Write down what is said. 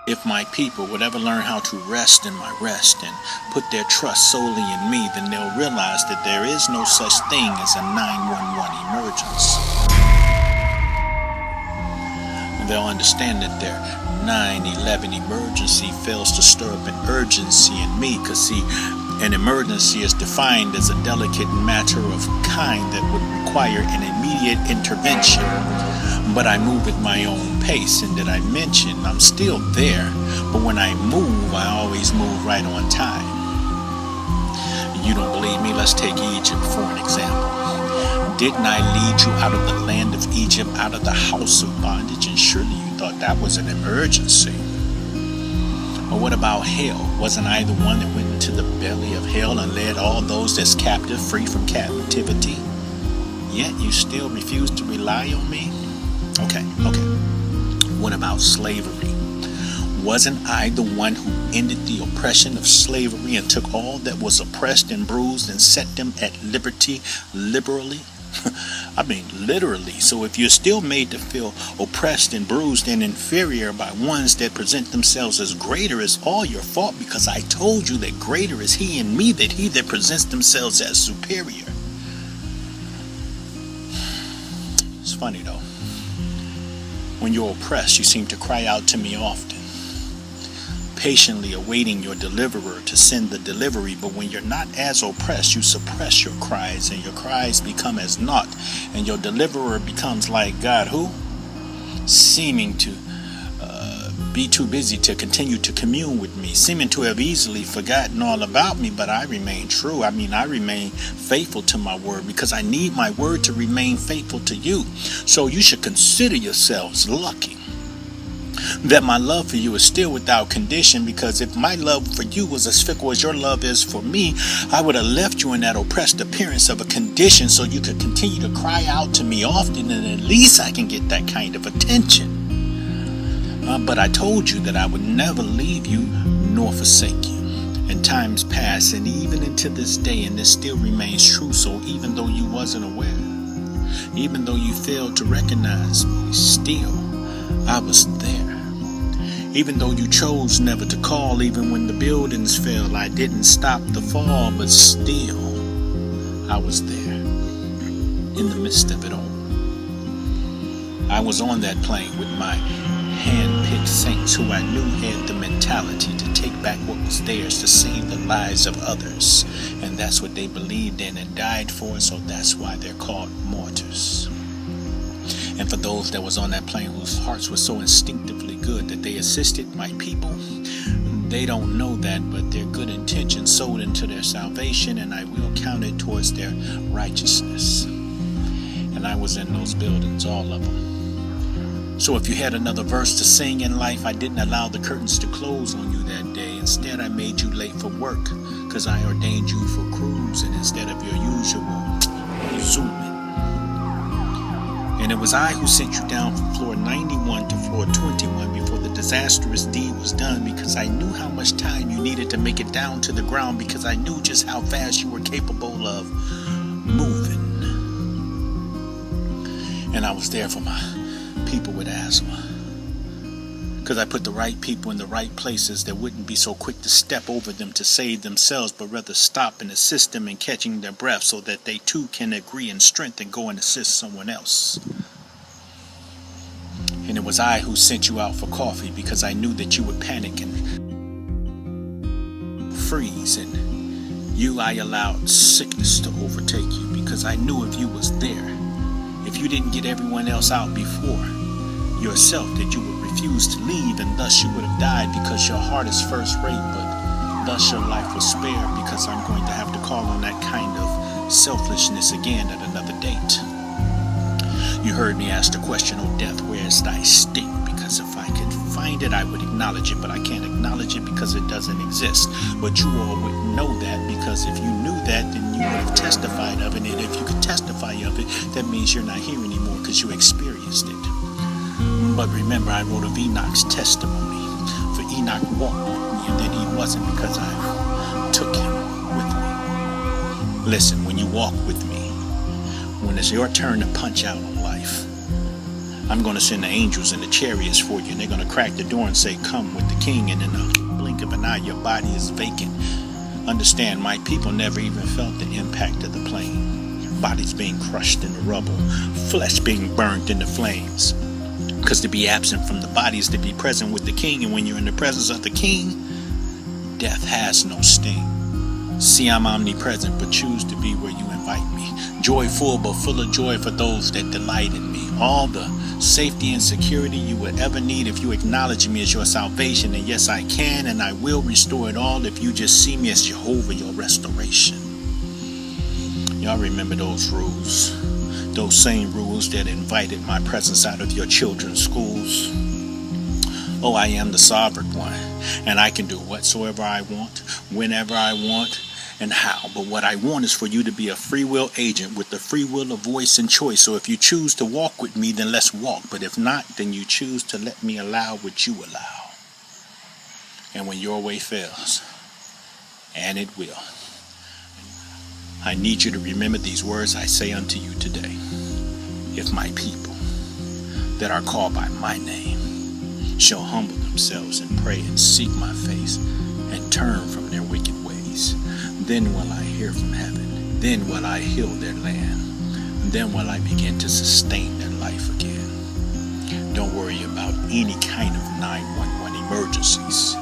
If my people would ever learn how to rest in my rest and put their trust solely in me, then they'll realize that there is no such thing as a 911 emergency. They'll understand that their 911 emergency fails to stir up an urgency in me, because see, an emergency is defined as a delicate matter of kind that would require an immediate intervention. But I move at my own pace, and did I mention I'm still there, but when I move, I always move right on time. You don't believe me? Let's take Egypt for an example. Didn't I lead you out of the land of Egypt, out of the house of bondage? And surely you thought that was an emergency. Or what about hell? Wasn't I the one that went into the belly of hell and led all those that's captive free from captivity? Yet you still refuse to rely on me? Okay. What about slavery? Wasn't I the one who ended the oppression of slavery and took all that was oppressed and bruised and set them at liberty liberally? I mean, literally. So if you're still made to feel oppressed and bruised and inferior by ones that present themselves as greater, it's all your fault, because I told you that greater is he in me than he that presents themselves as superior. It's funny though. When you're oppressed, you seem to cry out to me often, patiently awaiting your deliverer to send the delivery. But when you're not as oppressed, you suppress your cries, and your cries become as naught, and your deliverer becomes like God, who? Seeming to be too busy to continue to commune with me, seeming to have easily forgotten all about me. But I remain true. I remain faithful to my word, because I need my word to remain faithful to you. So you should consider yourselves lucky that my love for you is still without condition, because if my love for you was as fickle as your love is for me, I would have left you in that oppressed appearance of a condition so you could continue to cry out to me often, and at least I can get that kind of attention. But I told you that I would never leave you nor forsake you. And times pass, and even into this day, and this still remains true. So even though you wasn't aware, even though you failed to recognize me, still I was there. Even though you chose never to call, even when the buildings fell, I didn't stop the fall, but still I was there in the midst of it all. I was on that plane with my hand-picked saints, who I knew had the mentality to take back what was theirs, to save the lives of others. And that's what they believed in and died for, so that's why they're called martyrs. And for those that was on that plane whose hearts were so instinctively good that they assisted my people, they don't know that, but their good intentions sowed into their salvation, and I will count it towards their righteousness. And I was in those buildings, all of them. So if you had another verse to sing in life, I didn't allow the curtains to close on you that day. Instead, I made you late for work, because I ordained you for cruising instead of your usual zooming. And it was I who sent you down from floor 91 to floor 21 before the disastrous deed was done, because I knew how much time you needed to make it down to the ground, because I knew just how fast you were capable of moving. And I was there for my people with asthma, because I put the right people in the right places that wouldn't be so quick to step over them to save themselves, but rather stop and assist them in catching their breath, so that they too can agree in strength and go and assist someone else. And it was I who sent you out for coffee, because I knew that you would panic and freeze, and I allowed sickness to overtake you, because I knew if you was there, if you didn't get everyone else out before yourself, that you would refuse to leave, and thus you would have died, because your heart is first rate, but thus your life was spared, because I'm going to have to call on that kind of selfishness again at another date. You heard me ask the question, "O death, where is thy sting?" Because if I could find it, I would acknowledge it, but I can't acknowledge it because it doesn't exist. But you all would know that, because if you knew that, then you would have testified of it, and if you could testify of it, that means you're not here anymore, because you experienced it. But remember, I wrote of Enoch's testimony, for Enoch walked with me, and then he wasn't, because I took him with me. Listen, when you walk with me, when it's your turn to punch out on life, I'm going to send the angels and the chariots for you, and they're going to crack the door and say, come with the king, and in a blink of an eye, your body is vacant. Understand, my people never even felt the impact of the plane. Bodies being crushed in the rubble, flesh being burnt in the flames. Because to be absent from the body is to be present with the king, and when you're in the presence of the king, death has no sting. See, I'm omnipresent, but choose to be where you invite me. Joyful, but full of joy for those that delight in me. All the safety and security you would ever need if you acknowledge me as your salvation. And yes, I can and I will restore it all if you just see me as Jehovah, your restoration. Y'all remember those rules? Those same rules that invited my presence out of your children's schools. Oh, I am the sovereign one, and I can do whatsoever I want, whenever I want, and how. But what I want is for you to be a free will agent with the free will of voice and choice. So if you choose to walk with me, then let's walk. But if not, then you choose to let me allow what you allow. And when your way fails, and it will, I need you to remember these words I say unto you today. If my people that are called by my name shall humble themselves and pray and seek my face and turn from their wicked ways, then will I hear from heaven. Then will I heal their land. Then will I begin to sustain their life again. Don't worry about any kind of 911 emergencies.